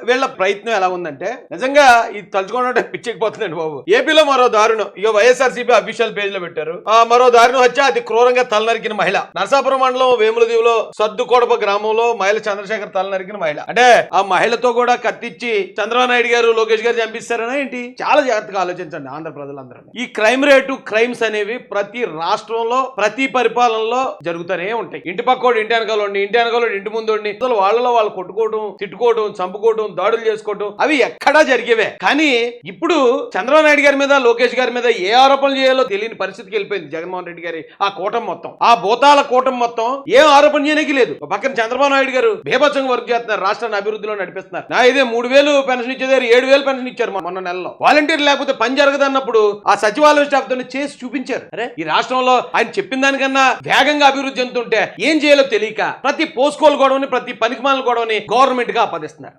వీళ్ళ ప్రయత్నం ఎలా ఉందంటే నిజంగా ఇది తలుచుకోవడం పిచ్చెక్కిపోతుందండి బాబు. ఏపీలో మరో దారుణం ఇక వైఎస్ఆర్సీపీ అఫీషియల్ పేజ్ లో పెట్టారు. మరో దారుణం వచ్చి అతి క్రూరంగా తలనరికిన మహిళ. నరసాపురం మండలం వేములదీవులో సద్దుకోడప గ్రామంలో మహిళ చంద్రశేఖర్ తలనరికిన మహిళ. అంటే ఆ మహిళతో కూడా కత్తిచ్చి చంద్రబాబు నాయుడు గారు లోకేష్ గారు చంపిస్తారనా ఏంటి? చాలా జాగ్రత్తగా ఆలోచించండి ఆంధ్ర ప్రజలందరూ. ఈ క్రైమ్ రేటు క్రైమ్స్ అనేవి ప్రతి రాష్ట్రంలో ప్రతి పరిపాలనలో జరుగుతూనే ఉంటాయి. ఇంటి పక్కోడు ఇంటి వెనకాలండి, ఇంటి వెనకాల ఇంటి ముందు వాళ్ళలో వాళ్ళు కొట్టుకోవడం, తిట్టుకోవడం, చంపుకోవడం, దాడులు చేసుకోవడం అవి ఎక్కడా జరిగేవే. కానీ ఇప్పుడు చంద్రబాబు నాయుడు గారి మీద లోకేష్ గారి మీద ఏ ఆరోపణలు చేయాలో తెలియని పరిస్థితికి వెళ్ళిపోయింది జగన్మోహన్ రెడ్డి గారి ఆ కూటమి మొత్తం. ఆ భూతాల కూటమి మొత్తం ఏం ఆరోపణ చేయడానికి లేదు. పక్కన చంద్రబాబు నాయుడు గారు బేభత్సంగా వర్క్ చేస్తున్నారు, రాష్ట్రాన్ని అభివృద్ధిలో నడిపిస్తున్నారు. నా ఇదే 3000 పెన్షన్ ఇచ్చేదారు 7000 పెన్షన్ ఇచ్చారు మొన్న నెలలో. వాలంటీర్ లేకపోతే పని జరగదన్నప్పుడు ఆ సచివాలయ స్టాఫ్ తో చేసి చూపించారు. అరే ఈ రాష్ట్రంలో ఆయన చెప్పిన దానికన్నా వేగంగా అభివృద్ధి చెందుతుంటే ఏం చేయాలో తెలియక ప్రతి పోస్కోలు గొడవని, ప్రతి పనికిమాల గొడవని గవర్నమెంట్ గా ఆపాదిస్తున్నారు.